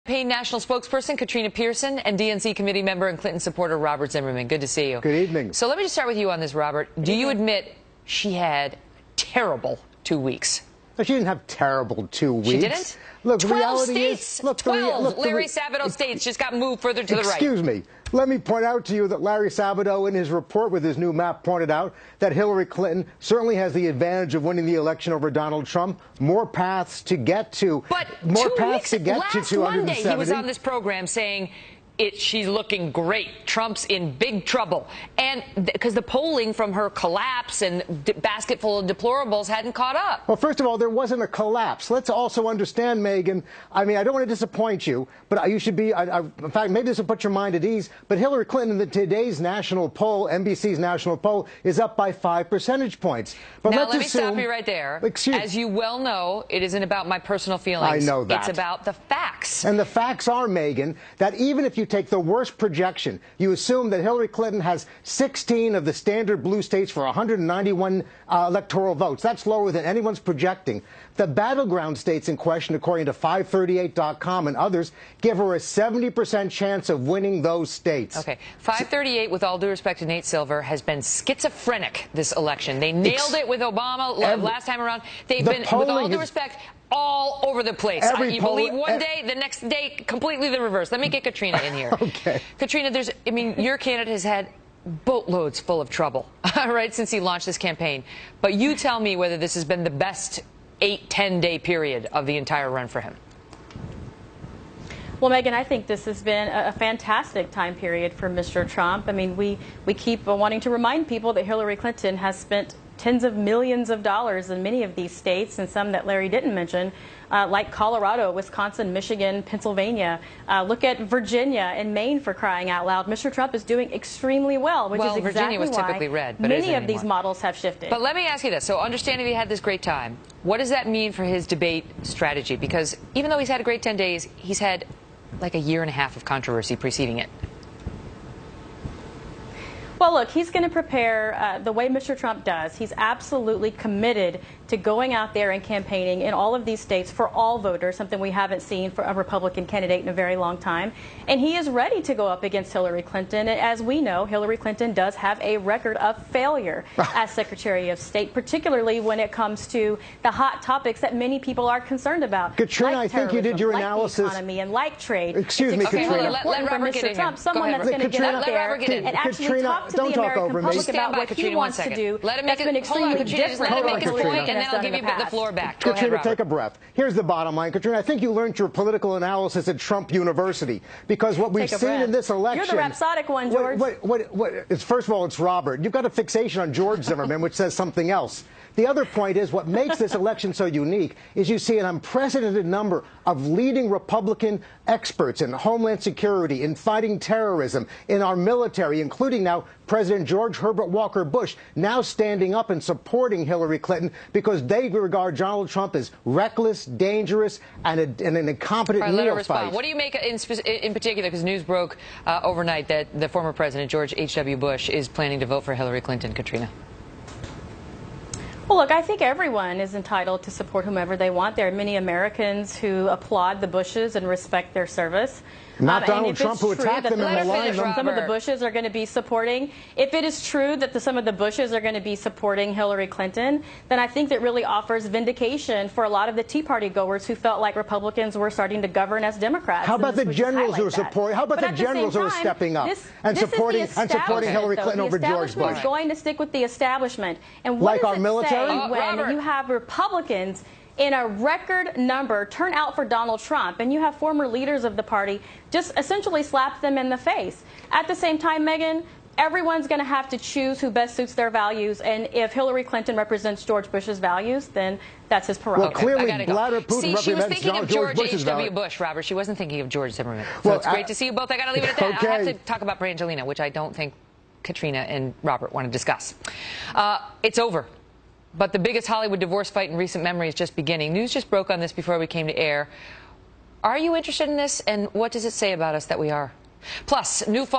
Campaign national spokesperson Katrina Pierson and DNC committee member and Clinton supporter Robert Zimmerman. Good to see you. Good evening. So let me just start with you on this, Robert. Do you admit she had terrible 2 weeks? No, she didn't have terrible 2 weeks. She didn't? Look, 12 reality states. is, look, 12. Larry Sabato states just got moved further to the right. Excuse me. Let me point out to you that Larry Sabato, in his report with his new map, pointed out that Hillary Clinton certainly has the advantage of winning the election over Donald Trump. More paths to get to. But more 2 paths weeks, to get to last 270. Monday, he was on this program saying she's looking great. Trump's in big trouble. And because the polling from her collapse and basket full of deplorables hadn't caught up. Well, first of all, there wasn't a collapse. Let's also understand, Megyn, I mean, I don't want to disappoint you, but you should be, in fact, maybe this will put your mind at ease, but Hillary Clinton in today's national poll, NBC's national poll, is up by 5 percentage points. But now, let's let me assume, stop you right there. As you well know, it isn't about my personal feelings. I know that. It's about the facts. And the facts are, Megyn, that even if you take the worst projection, you assume that Hillary Clinton has 16 of the standard blue states for 191 electoral votes. That's lower than anyone's projecting. The battleground states in question, according to 538.com and others, give her a 70% chance of winning those states. Okay. 538, with all due respect to Nate Silver, has been schizophrenic this election. They nailed it with Obama last time around. They've been, with all due respect, all over the place. You believe one day, the next day, completely the reverse. Let me get Katrina in here. Okay. Katrina, your candidate has had boatloads full of trouble, right, since he launched this campaign. But you tell me whether this has been the best 8-10 day period of the entire run for him. Well, Megyn, I think this has been a fantastic time period for Mr. Trump. I mean, we keep wanting to remind people that Hillary Clinton has spent tens of millions of dollars in many of these states, and some that Larry didn't mention, like Colorado, Wisconsin, Michigan, Pennsylvania. Look at Virginia and Maine, for crying out loud. Mr. Trump is doing extremely well, which is exactly Virginia was typically red, but many of these models have shifted. But let me ask you this. So understanding he had this great time, what does that mean for his debate strategy? Because even though he's had a great 10 days, he's had like a year and a half of controversy preceding it. Well, look, he's going to prepare the way Mr. Trump does. He's absolutely committed to going out there and campaigning in all of these states for all voters, something we haven't seen for a Republican candidate in a very long time. And he is ready to go up against Hillary Clinton. And as we know, Hillary Clinton does have a record of failure as Secretary of State, particularly when it comes to the hot topics that many people are concerned about. Katrina, like I think you did your analysis. Like the economy and like trade. Excuse me, Katrina. Let Robert get in Trump, here. someone that's going to get up there and actually talk to the American public about what he wants to do. That's been extremely different Let him make his than point, and then I'll done give in you the past. the floor back. Katrina, take a breath. Here's the bottom line. Katrina, I think you learned your political analysis at Trump University, because what we've seen in this election... You're the rhapsodic one, George. First of all, it's Robert. You've got a fixation on George Zimmerman, which says something else. The other point is what makes this election so unique is you see an unprecedented number of leading Republican experts in Homeland Security, in fighting terrorism, in our military, including now President George Herbert Walker Bush, now standing up and supporting Hillary Clinton because they regard Donald Trump as reckless, dangerous, and an incompetent neophyte. What do you make in particular, because news broke overnight that the former president, George H.W. Bush, is planning to vote for Hillary Clinton, Katrina? Well, look, I think everyone is entitled to support whomever they want. There are many Americans who applaud the Bushes and respect their service. Not Donald Trump, who attacked them and maligned them. Some of the Bushes are going to be supporting. If it is true that some of the Bushes are going to be supporting Hillary Clinton, then I think that really offers vindication for a lot of the Tea Party goers who felt like Republicans were starting to govern as Democrats. How about the generals who are supporting? How about the generals who are stepping up and supporting Hillary Clinton over George Bush? The establishment is going to stick with the establishment. And what does it say when you have Republicans in a record number turn out for Donald Trump, and you have former leaders of the party just essentially slap them in the face? At the same time, Megyn, everyone's going to have to choose who best suits their values, and if Hillary Clinton represents George Bush's values, then that's his prerogative. Well, clearly, Vladimir Putin represents she was thinking of George Bush's H.W. Bush, Robert. She wasn't thinking of George Zimmerman. So it's great to see you both. I got to leave it at that. Okay. I have to talk about Brangelina, which I don't think Katrina and Robert want to discuss. It's over. But the biggest Hollywood divorce fight in recent memory is just beginning. News just broke on this before we came to air. Are you interested in this, and what does it say about us that we are? Plus, new